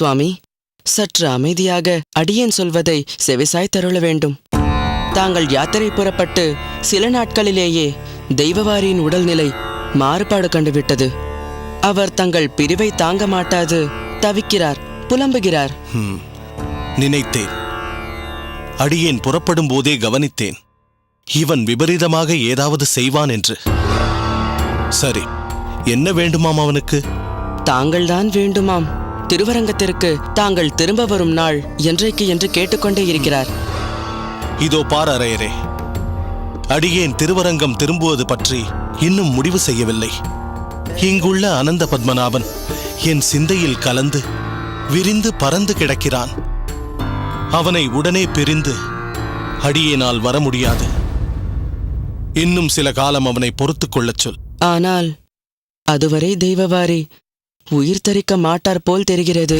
சுவாமி, சற்று அமைதியாக அடியேன் சொல்வதை செவிசாய் தருள வேண்டும். தாங்கள் யாத்திரை புறப்பட்டு சில நாட்களிலேயே தெய்வவாரியின் உடல்நிலை மாறுபாடு கண்டுவிட்டது. அவர் தங்கள் பிரிவை தாங்க மாட்டாது தவிக்கிறார், புலம்புகிறார். நினைத்தேன். அடியேன் புறப்படும் போதே கவனித்தேன், இவன் விபரீதமாக ஏதாவது செய்வான் என்று. சரி, என்ன வேண்டுமாம் அவனுக்கு? தாங்கள்தான் வேண்டுமாம். திருவரங்கத்திற்கு தாங்கள் திரும்ப வரும் நாள் என்றைக்கு என்று கேட்டுக்கொண்டே இருக்கிறார். இதோ பார் அரையரே, அடியேன் திருவரங்கம் திரும்புவது பற்றி இன்னும் முடிவு செய்யவில்லை. இங்குள்ள அனந்த பத்மநாபன் என் சிந்தையில் கலந்து விரிந்து பறந்து கிடக்கிறான். அவனை உடனே பிரிந்து அடியேனால் வர முடியாது. இன்னும் சில காலம் அவனை பொறுத்துக் கொள்ளச் சொல். ஆனால் அதுவரை தெய்வவாரி உயிர் தரிக்க மாட்டார் போல் தெரிகிறது.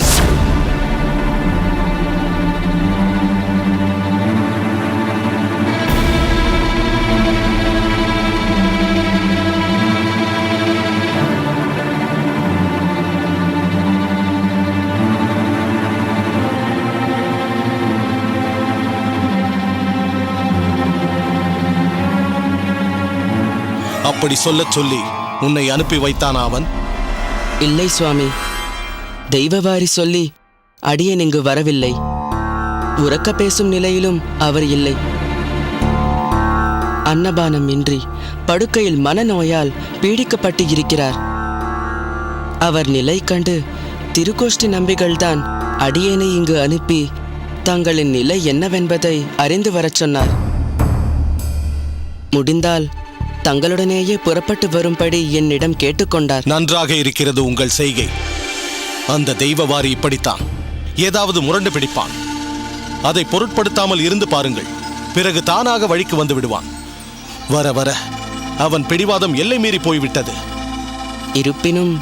அப்படி சொல்லச் சொல்லி உன்னை அனுப்பி வைத்தான் அவன்? இல்லை சுவாமி, தெய்வவாரி சொல்லி அடியேன் இங்கு வரவில்லை. உறக்க பேசும் நிலையிலும் அவர் இல்லை. அன்னபானம் இன்றி படுக்கையில் மனநோயால் பீடிக்கப்பட்டு இருக்கிறார். அவர் நிலை கண்டு திருக்கோஷ்டி நம்பிகள்தான் அடியேனை இங்கு அனுப்பி தங்களின் நிலை என்னவென்பதை அறிந்து வரச் சொன்னார். முடிந்தால் தங்களுடனேயே புறப்பட்டு வரும்படி என்னிடம் கேட்டுக்கொண்டார். நன்றாக இருக்கிறது உங்கள் செய்கை. அந்த தெய்வவாரி இப்படித்தான், ஏதாவது முரண்டு பிடிப்பான். அதை பொருட்படுத்தாமல் இருந்து பாருங்கள், பிறகு தானாக வழிக்கு வந்து விடுவான். வர வர அவன் பிடிவாதம் எல்லை மீறி போய்விட்டது. இருப்பினும்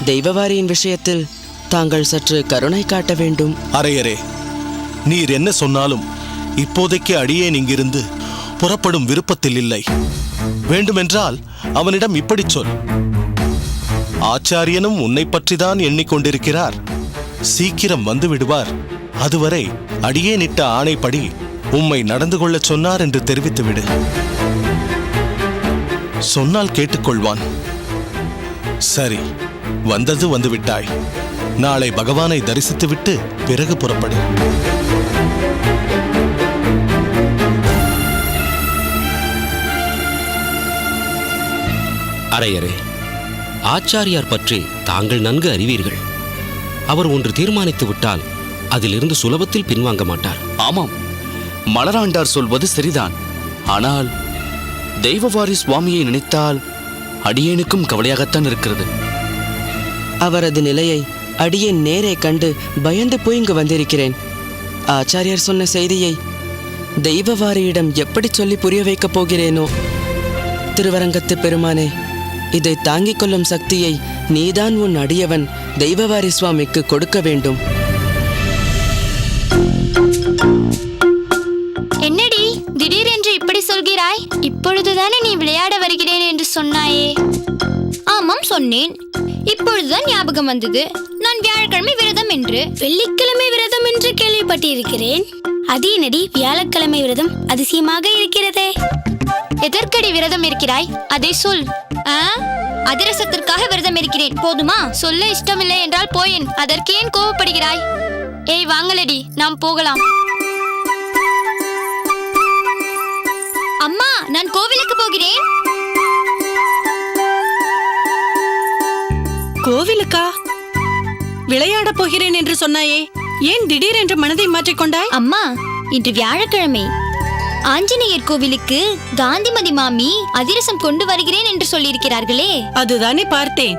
தெய்வவாரியின் விஷயத்தில் தாங்கள் சற்று கருணை காட்ட வேண்டும். அரையரே, நீர் என்ன சொன்னாலும் இப்போதைக்கு அடியேன் இங்கிருந்து புறப்படும் விருப்பத்தில் இல்லை. வேண்டுமென்றால் அவனிடம் இப்படி சொல், ஆச்சாரியனும் உன்னை பற்றிதான் எண்ணிக்கொண்டிருக்கிறார், சீக்கிரம் வந்து விடுவார். அதுவரை அடியேனிட்ட ஆணைப்படி உம்மை நடந்து கொள்ளச் சொன்னார் என்று தெரிவித்துவிடு. சொன்னால் கேட்டுக்கொள்வான். சரி, வந்தது வந்துவிட்டாய். நாளை பகவானை தரிசித்துவிட்டு பிறகு புறப்படு. அரையரே, ஆச்சாரியார் பற்றி தாங்கள் நன்கு அறிவீர்கள். அவர் ஒன்று தீர்மானித்து விட்டால் அதிலிருந்து சுலபத்தில் பின்வாங்க மாட்டார். ஆமாம், மலராண்டார் சொல்வது சரிதான். ஆனால் தெய்வவாரி சுவாமியை நினைத்தால் அடியேனுக்கும் கவலையாகத்தான் இருக்கிறது. அவரது நிலையை அடியேன் நேரே கண்டு பயந்து போய் இங்கு வந்திருக்கிறேன். ஆச்சாரியார் சொன்ன செய்தியை தெய்வவாரியிடம் எப்படி சொல்லி புரிய வைக்கப் போகிறேனோ. திருவரங்கத்து பெருமானே, இதை தாங்கிக் கொள்ளும் சக்தியை நீதான் உன் அடியவன் தெய்வவாரி சுவாமிக்கு கொடுக்க வேண்டும். என்னடி திடீரென்று இப்படி சொல்கிறாய்? இப்பொழுதுதானே நீ விளையாட வருகிறேன் என்று சொன்னாயே? ஆமாம், சொன்னேன். இப்பொழுதுதான் ஞாபகம் வந்தது. நான் வியாழக்கிழமை விரதம் என்று. வெள்ளிக்கிழமை விரதம் என்று கேள்விப்பட்டிருக்கிறேன். அது என்னடி வியாழக்கிழமை விரதம்? அதிசயமாக இருக்கிறதே. எதற்கடி விரதம் இருக்கிறாய்? அதை சொல். அதிரசத்திற்காக விரதம் இருக்கிறேன், போதுமா? சொல்ல இஷ்டமில்லை என்றால் போயேன். அதற்கு ஏன் கோபப்படுகிறாய்? ஏய் வாங்களடி, நாம் போகலாம். அம்மா, நான் கோவிலுக்கு போகிறேன். கோவிலுக்கா? விளையாட போகிறேன் என்று சொன்னாயே, ஏன் திடீரென்று மனதை மாற்றிக்கொண்டாய்? அம்மா, இன்று வியாழக்கிழமை. ஆஞ்சநேயர் கோவிலுக்கு காந்திமதி மாமி அதிரசம் கொண்டு வருகிறேன் என்று சொல்லியிருக்கிறார்களே. அதுதானே பார்த்தேன்.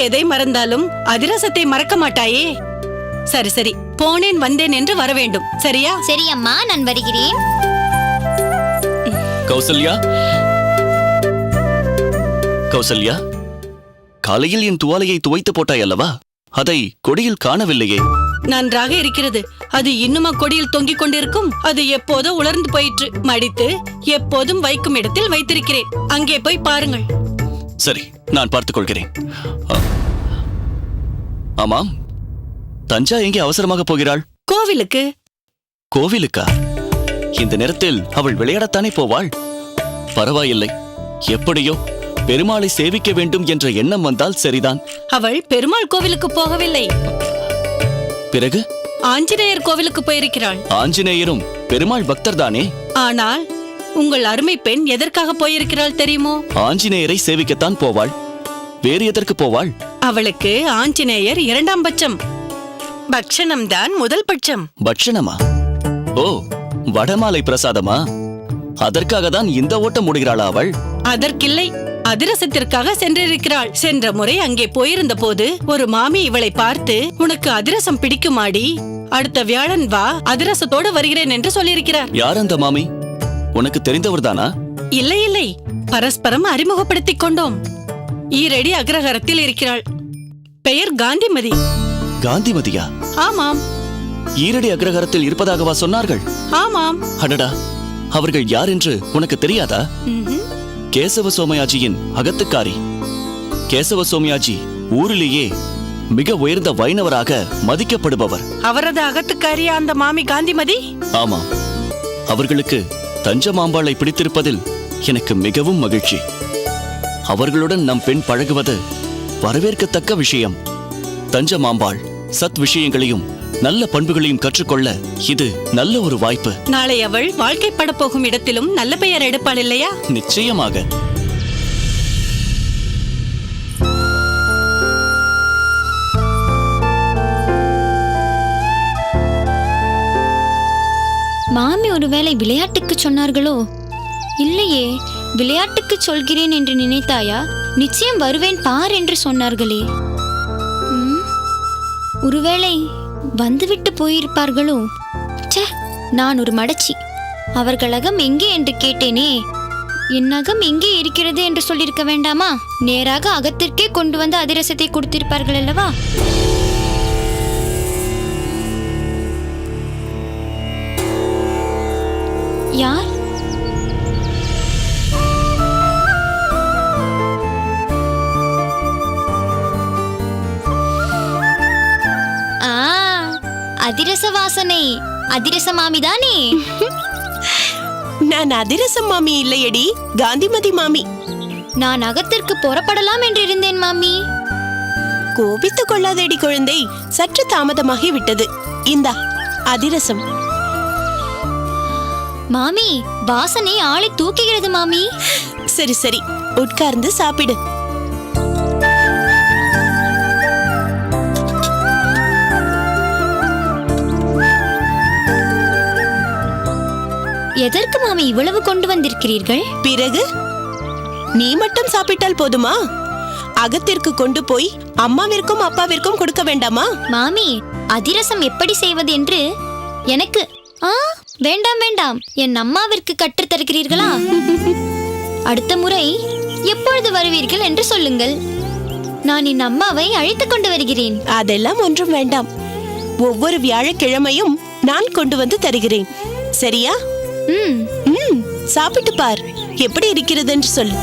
எதை மறந்தாலும் அதிரசத்தை மறக்க மாட்டாயே. சரி சரி, போனேன் வந்தேன் என்று வர வேண்டும், சரியா? சரி அம்மா, நான் வருகிறேன். கௌசல்யா, கௌசல்யா, காலையில் என் துவாலையை துவைத்து போட்டாய் அல்லவா? அதை கொடியில் காணவில்லையே. நன்றாக இருக்கிறது. அது இன்னுமா கொடியில் தொங்கிக் கொண்டிருக்கும்? அது எப்போதோ உலர்ந்து போயிற்று. மடித்து எப்போதும் வைக்கும் இடத்தில் வைத்திருக்கிறேன். அங்கே போய் பாருங்கள். சரி, நான் பார்த்துக் கொள்கிறேன். ஆமாம், தஞ்சா எங்கே அவசரமாக போகிறாள்? கோவிலுக்கு. கோவிலுக்கா? இந்த நேரத்தில் அவள் விளையாடத்தானே போவாள். பரவாயில்லை, எப்படியோ பெருமாளை சேவிக்க வேண்டும் என்ற எண்ணம் வந்தால் சரிதான். அவள் பெருமாள் கோவிலுக்கு போகவில்லை, பிறகு ஆஞ்சநேயர் கோவிலுக்கு போயிருக்கிறாள். ஆஞ்சநேயரும் பெருமாள் பக்தர் தானே? ஆனால் உங்கள் அருமை பெண் எதற்காக போயிருக்கிறாள் தெரியுமோ? ஆஞ்சநேயரை சேவிக்கத்தான் போவாள். வேறு எதற்கு போவாள்? அவளுக்கு ஆஞ்சநேயர் 2ஆம் பட்சம், பக்ஷணம்தான் முதல் பட்சம். பட்சணமா? ஓ, வடமாலை பிரசாதமா? அதற்காக தான் இந்த ஓட்டம் முடிகிறாளா அவள்? அதற்கில்லை, அதிரசத்திற்காக சென்றிருக்கிறாள். சென்ற முறை அங்கே போயிருந்த போது ஒரு மாமி இவளை பார்த்து, உனக்கு அதிரசம் பிடிக்குமாடி, அடுத்த வியாழன் வா, அதிரசத்தோடு வருகிறேன் என்று சொல்லியிருக்கிறார். யார் அந்த மாமி? உனக்கு தெரிந்தவர்தானா? இல்லை இல்லை, பரஸ்பரம் அறிமுகப்படுத்திக் கொண்டோம். ஈரடி அக்ரஹாரத்தில் இருக்கிறாள். பெயர் காந்திமதி. காந்திமதியா? ஆமாம். ஈரடி அக்ரஹாரத்தில் இருப்பதாகவா சொன்னார்கள்? ஆமாம். அடடா, அவர்கள் யார் என்று உனக்கு தெரியாதா? கேசவ சோமயாஜியின் அகத்துக்காரி. கேசவ சோமயாஜி ஊரிலேயே மிக உயர்ந்த வைணவராக மதிக்கப்படுபவர். அவரது அகத்துக்காரியா அந்த மாமி காந்திமதி? ஆமாம், அவர்களுக்கு தஞ்சமாம்பாளை பிடித்திருப்பதில் எனக்கு மிகவும் மகிழ்ச்சி. அவர்களுடன் நம் பெண் பழகுவது வரவேற்கத்தக்க விஷயம். தஞ்சமாம்பாள் சத் விஷயங்களையும் நல்ல பண்புகளையும் கற்றுக்கொள்ள இது நல்ல ஒரு வாய்ப்பு. நாளை அவள் வாழ்க்கைப்பட போகும் இடத்திலும் நல்ல பெயர் எடுப்பாள் இல்லையா? நிச்சயமாக. மாமி ஒருவேளை விளையாட்டுக்கு சொன்னார்களோ? இல்லையே, விளையாட்டுக்கு சொல்கிறேன் என்று நினைத்தாயா? நிச்சயம் வருவேன் பார் என்று சொன்னார்களே. ஒருவேளை வந்துவிட்டு போயிருப்பார்களோ? ச்சே, நான் ஒரு மடச்சி. அவர்கள் அகம் எங்கே என்று கேட்டேனே. என் அகம் எங்கே இருக்கிறது என்று சொல்லியிருக்க வேண்டாமா? நேராக அகத்திற்கே கொண்டு வந்து அதிரசத்தை கொடுத்திருப்பார்கள் அல்லவா? யார்? அதிரச வாசனை. அதிரச மாமி தானே? நான் அதிரச மாமி இல்லையடி, காந்திமதி மாமி. நான் அகத்திற்கு புறப்படலாம் என்று இருந்தேன் மாமி. கோபித்துக் கொள்ளாதடி குழந்தை, சற்று தாமதமாகி விட்டது. இந்தா அதிரசம். மாமி, வாசனை ஆளை தூக்குகிறது மாமி. சரி சரி, உட்கார்ந்து சாப்பிடு. எதற்கு மாமி இவ்வளவு கொண்டு வந்திருக்கிறீர்கள்? பிறகு நீ மட்டும் சாப்பிட்டால் போதுமா? அகத்திற்கு கொண்டு போய் அம்மாவிற்கும் அப்பாவிற்கும் கொடுக்க வேண்டாமா? மாமி, அதிரசம் எப்படி செய்வது என்று எனக்கு வேண்டாம் வேண்டாம், என் அம்மாவிற்கு கற்றுத் தருகிறீர்களா? அடுத்த முறை எப்பொழுது வருவீர்கள் என்று சொல்லுங்கள். நான் என் அம்மாவை அழைத்துக் கொண்டு வருகிறேன். அதெல்லாம் ஒன்றும் வேண்டாம். ஒவ்வொரு வியாழக்கிழமையும் நான் கொண்டு வந்து தருகிறேன். சரியா? சாப்பிட்டு பார், எப்படி இருக்கிறது என்று சொல்லு.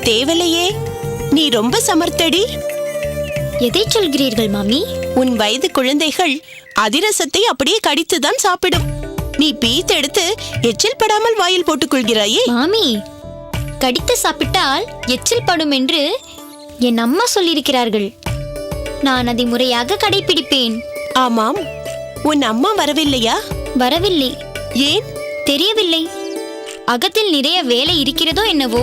தேவலையே, நீ ரொம்ப சமர்த்தடி. எதை சொல்கிறீர்கள் மாமி? உன் வயது குழந்தைகள் அதிரசத்தை அப்படியே கடித்துதான் சாப்பிடும். நீ பீத்தெடுத்து எச்சில் படாமல் வாயில் போட்டுக் கொள்கிறாயே. மாமி, கடித்து சாப்பிட்டால் எச்சில் படும் என்று என் அம்மா சொல்லியிருக்கிறார்கள். நான் அதை முறையாக கடைபிடிப்பேன். ஆமாம், உன் அம்மா வரவில்லையா? வரவில்லை. ஏன் தெரியவில்லை. அகத்தில் நிறைய வேலை இருக்கிறதோ என்னவோ.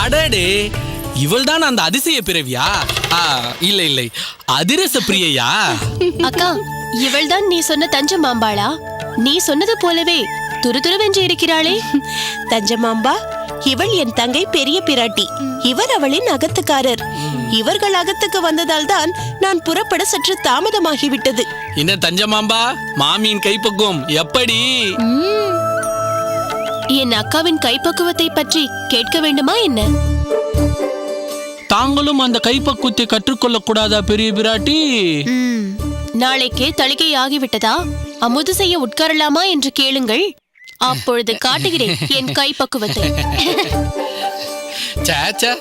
அடடே, இவள்தான் அந்த அதிசய பிறவியா? இல்ல இல்லை, அதிரச பிரியையா? அக்கா, இவள்தான் நீ சொன்ன தஞ்சமாம்பாளா? நீ சொன்னது போலவே துருதுருவென்று இருக்கிறாளே. தஞ்சமாம்பா, இவள் என் தங்கை பெரிய பிராட்டி. இவர் அவளின் அகத்துக்காரர். இவர்கள் அகத்துக்கு வந்ததால் தான் நான் புறப்பட சற்று தாமதமாகிவிட்டது. என்ன தஞ்சமாம்பா, மாமியின் கைப்பக்குவம் எப்படி? என் அக்காவின் கைப்பக்குவத்தை பற்றி கேட்க வேண்டுமா என்ன? தாங்களும் அந்த கைப்பக்குவத்தை கற்றுக்கொள்ள கூடாதா பெரிய பிராட்டி? நாளைக்கே தளிகை ஆகிவிட்டதா? அமுது செய்ய உட்காரலாமா என்று கேளுங்கள். அப்பொழுது காட்டுகிறேன் என் கைப்பக்குவத்தை. சாச்சா,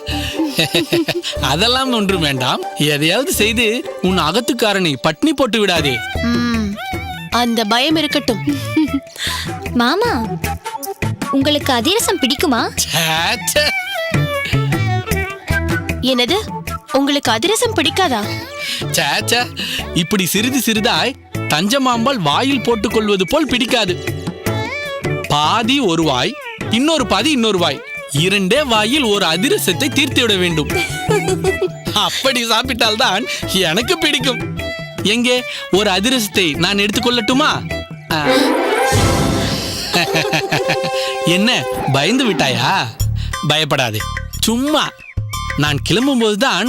அதெல்லாம் ஒன்றும் வேண்டாம். எதையாவது செய்து உன் அகத்துக்காரனை பட்னி போட்டு விடாதே. அந்த பயம் இருக்கட்டும். மாமா, உங்களுக்கு அதிரசம் பிடிக்குமா? சாச்சா, என்னது, உங்களுக்கு அதிரசம் பிடிக்காதா? சாச்சா, இப்படி சிறிது சிறிதாய் தஞ்சமாம்பாள் வாயில் போட்டுக் கொள்வது போல் பிடிக்காது. பாதி ஒரு வாய், இன்னொரு பாதி இன்னொரு வாய், இரண்டே வாயில் ஒரு அதிரசத்தை தீர்த்து விட வேண்டும். அப்படி சாப்பிட்டால்தான் எனக்கு பிடிக்கும். எங்கே ஒரு அதிரசத்தை நான் எடுத்துக்கொள்ளட்டுமா? என்ன பயந்து விட்டாயா? பயப்படாதே, சும்மா நான் கிளம்பும் போதுதான்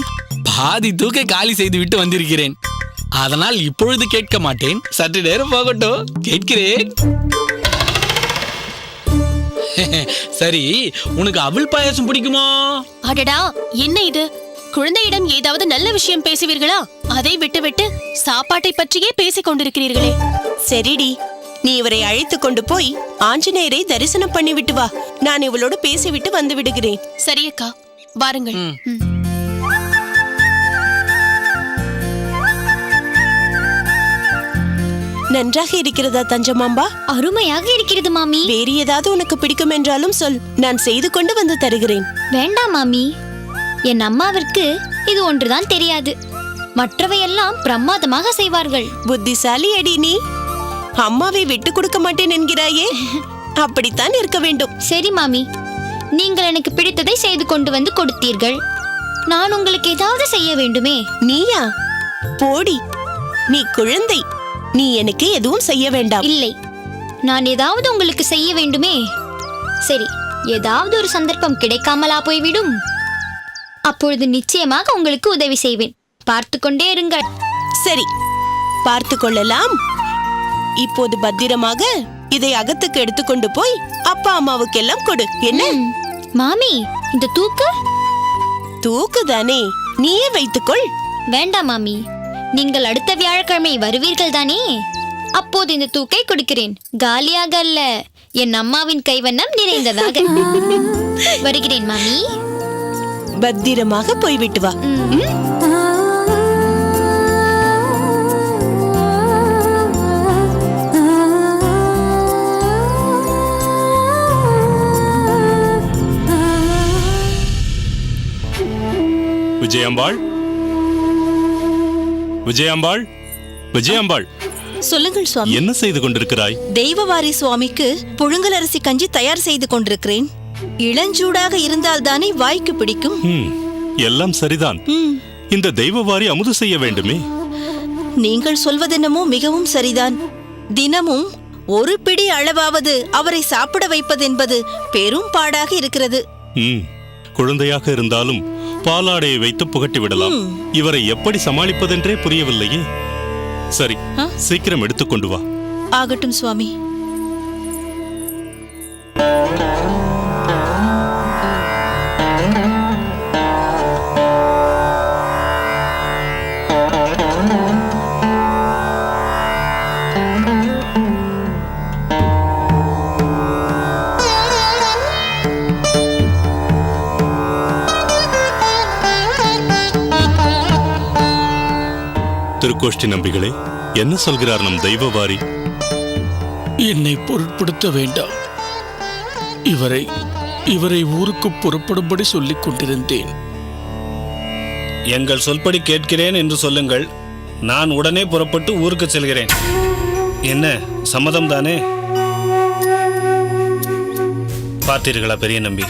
பாதி தூக்கை காலி செய்து விட்டு வந்திருக்கிறேன். அதனால் இப்பொழுது கேட்க மாட்டேன். சற்று நேரம் போகட்டும், கேட்கிறேன். சரி, உனக்கு அவல் பாயாசம் பிடிக்குமா? அடடா, என்ன இது? குழந்தையிடம் ஏதாவது நல்ல விஷயம் பேசுவீர்களா? அதை விட்டுவிட்டு சாப்பாட்டை பற்றியே பேசிக் கொண்டிருக்கிறீர்களே. சரிடி, நீ இவரை அழைத்து கொண்டு போய் ஆஞ்சநேயரை தரிசனம் பண்ணிவிட்டு வா. நான் இவளோடு பேசிவிட்டு வந்து விடுகிறேன். சரியக்கா, வாருங்கள். நன்றாக இருக்கிறதா தஞ்சமாம்பா? அருமையாக இருக்கிறது மாமி. வேறு ஏதாவது உனக்கு பிடிக்கும் என்றாலும் சொல், நான் செய்து கொண்டு வந்து தருகிறேன். வேண்டாம் மாமி, என் அம்மாவிற்கு இது ஒன்றுதான் தெரியாது. மற்றவையெல்லாம் பிரமாதமாக செய்வார்கள். புத்திசாலி அடி நீ. அம்மாவை விட்டு கொடுக்க மாட்டேன் என்கிறாயே, அப்படித்தான் இருக்க வேண்டும். சரி மாமி, நீங்கள் எனக்கு பிடித்ததை செய்து கொண்டு வந்து கொடுத்தீர்கள். நான் உங்களுக்கு ஏதாவது செய்ய வேண்டுமே. நீயா? போடி, நீ குழந்தை. நீ எனக்கு எதுவும் செய்ய வேண்டாம். இல்லை, நான் ஏதாவது உங்களுக்கு செய்ய வேண்டுமே. சரி, ஏதாவது ஒரு சந்தர்ப்பம் கிடைக்காமலா போய்விடும். அப்பொழுது நிச்சயமாக உங்களுக்கு உதவி செய்வேன். பார்த்து கொண்டே இருங்கள். சரி, பார்த்து கொள்ளலாம். இப்போது பத்திரமாக இதை அகத்துக்கு எடுத்துக்கொண்டு போய் அப்பா அம்மாவுக்கு எல்லாம் கொடு. என்ன மாமி, இந்த தூக்கு? தூக்குதானே, நீயே வைத்துக்கொள். வேண்டாம் மாமி, நீங்கள் அடுத்த வியாழக்கிழமை வருவீர்கள் தானே? அப்போது இந்த தூக்கை கொடுக்கிறேன். காலியாக அல்ல, என் அம்மாவின் கைவண்ணம் நிறைந்ததாக. வருகிறேன் மாமி. பத்திரமாக போய்விட்டு வா. விஜயாம்பாள், விஜயாம்பாள், விஜயாம்பாள், சொல்லுங்கள் சுவாமி. என்ன செய்து கொண்டிருக்கிறாய்? தெய்வவாரி சுவாமிக்கு புழுங்கல் அரிசி கஞ்சி தயார் செய்து கொண்டிருக்கிறேன். இளஞ்சூடாக இருந்தால்தானே வாய்க்கு பிடிக்கும். எல்லாம் சரிதான். இந்த தெய்வவாரி அமுது செய்ய வேண்டுமே. நீங்கள் சொல்வதென்னமோ மிகவும் சரிதான். தினமும் ஒரு பிடி அளவாவது அவரை சாப்பிட வைப்பதென்பது பெரும் பாடாக இருக்கிறது. குழந்தையாக இருந்தாலும் பாலாடையை வைத்து புகட்டி விடலாம். இவரை எப்படி சமாளிப்பதென்றே புரியவில்லையே. சரி, சீக்கிரம் எடுத்துக்கொண்டு வா. ஆகட்டும் சுவாமி. திருக்கோஷ்டி நம்பிகளே, என்ன சொல்கிறார் நம் தெய்வவாரி? என்னை பொருட்படுத்த வேண்டாம். இவரை ஊருக்கு புறப்படும்படி சொல்லிக் கொண்டிருந்தேன். எங்கள் சொல்படி கேட்கிறேன் என்று சொல்லுங்கள். நான் உடனே புறப்பட்டு ஊருக்கு செல்கிறேன். என்ன சம்மதம் தானே? பார்த்தீர்களா பெரிய நம்பி,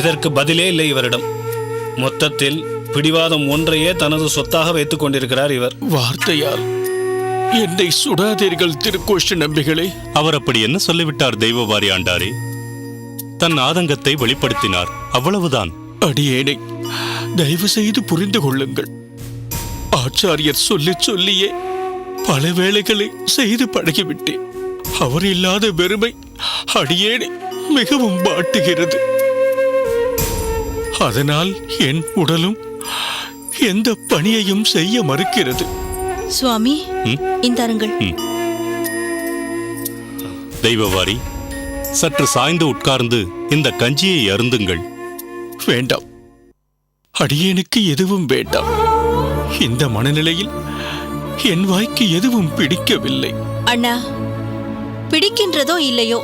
இதற்கு பதிலே இல்லை இவரிடம். மொத்தத்தில் பிடிவாதம் ஒன்றையே தனது சொத்தாக வைத்துக் கொண்டிருக்கிறார் இவர். வார்த்தையால் என்னை சுடாதீர்கள் திருக்கோஷ்டி நம்பிகளே. அவர் அப்படி என்ன சொல்லிவிட்டார் தெய்வவாரி ஆண்டாரே? தன் ஆதங்கத்தை வெளிப்படுத்தினார், அவ்வளவுதான். அடியேனை தயவு செய்து புரிந்து கொள்ளுங்கள். ஆச்சாரியர் சொல்லியே பல வேளைகளை செய்து பழகிவிட்டேன். அவர் இல்லாத வெறுமை அடியேனை மிகவும் வாட்டுகிறது. அதனால் என் உடலும் எந்த பணியையும் செய்ய மறுக்கிறது. சுவாமி, இந்தாருங்கள். தெய்வவாரி, சற்று சாய்ந்து உட்கார்ந்து இந்த கஞ்சியை அருந்துங்கள். வேண்டாம், அடியேனுக்கு எதுவும் வேண்டாம். இந்த மனநிலையில் என் வாய்க்கு எதுவும் பிடிக்கவில்லை. அண்ணா, பிடிக்கின்றதோ இல்லையோ,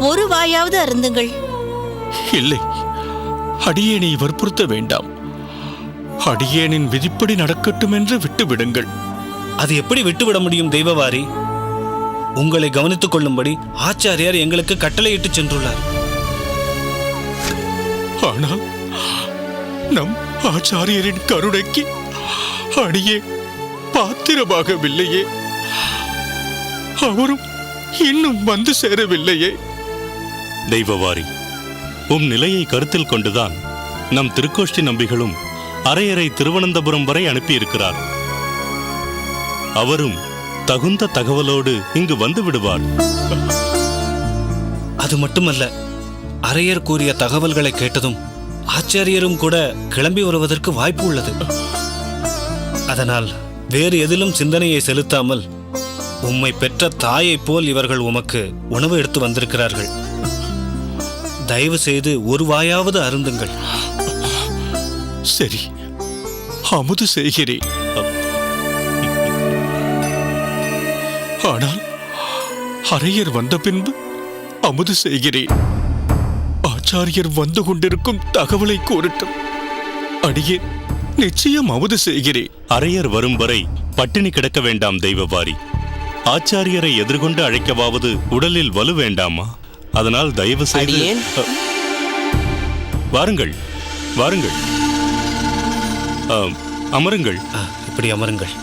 ஒரு வாயாவது அருந்துங்கள். இல்லை, அடியேனை வற்புறுத்த வேண்டாம். அடியேனின் விதிப்படி நடக்கட்டும் என்று விட்டுவிடுங்கள். அது எப்படி விட்டுவிட முடியும் தெய்வவாரி? உங்களை கவனித்துக் கொள்ளும்படி ஆச்சாரியார் எங்களுக்கு கட்டளையிட்டு சென்றுள்ளார். ஆனால் நம் ஆச்சாரியரின் கருணைக்கு அடியே பாத்திரமாகவில்லையே. அவரும் இன்னும் வந்து சேரவில்லையே. தெய்வவாரி, நிலையை கருத்தில் கொண்டுதான் நம் திருக்கோஷ்டி நம்பிகளும் அரையரை திருவனந்தபுரம் வரை அனுப்பியிருக்கிறார். அவரும் தகுந்த தகவலோடு இங்கு வந்து விடுவார். அது மட்டுமல்ல, அரையர் கூறிய தகவல்களை கேட்டதும் ஆச்சாரியரும் கூட கிளம்பி வருவதற்கு வாய்ப்பு உள்ளது. அதனால் வேறு எதிலும் சிந்தனையை செலுத்தாமல் உம்மை பெற்ற தாயைப் போல் இவர்கள் உமக்கு உணவு எடுத்து வந்திருக்கிறார்கள். தயவு செய்து ஒரு வாயாவது அருந்துங்கள். சரி, அமுது செய்கிறேன். ஆனால் அரையர் வந்த பின்பு அமுது செய்கிறேன். ஆச்சாரியர் வந்து கொண்டிருக்கும் தகவலை கூறட்டும். அடியே நிச்சயம் அமுது செய்கிறேன். அரையர் வரும் வரை பட்டினி கிடக்க வேண்டாம் தெய்வவாரி. ஆச்சாரியரை எதிர்கொண்டு அழைக்கவாவது உடலில் வலு வேண்டாமா? அதனால் தயவு செய்து வாருங்கள், வாருங்கள், அமருங்கள். இப்படி அமருங்கள்.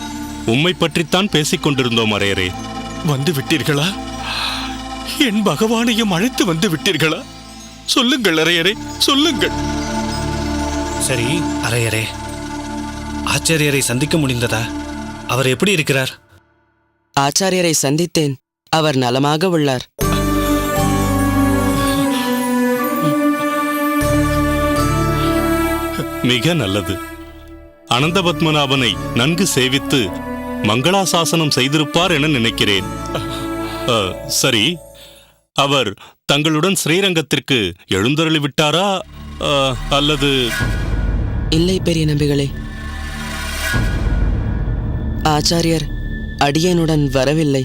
உம்மை பற்றித்தான் பேசிக் கொண்டிருந்தோம் அரையரே. வந்து விட்டீர்களா? என் பகவானையும் அழைத்து வந்து விட்டீர்களா? சொல்லுங்கள் அரையரே, சொல்லுங்கள். சரி அரையரே, ஆச்சாரியரை சந்திக்க முடிந்ததா? அவர் எப்படி இருக்கிறார்? ஆச்சாரியரை சந்தித்தேன். அவர் நலமாக உள்ளார். மிக நல்லது. அனந்த பத்மநாபனை நன்கு சேவித்து மங்களாசாசனம் செய்திருப்பார் என நினைக்கிறேன். சரி, அவர் தங்களுடன் ஸ்ரீரங்கத்திற்கு எழுந்தருளி விட்டாரா அல்லது? இல்லை பெரிய நம்பிகளே, ஆச்சாரியர் அடியனுடன் வரவில்லை.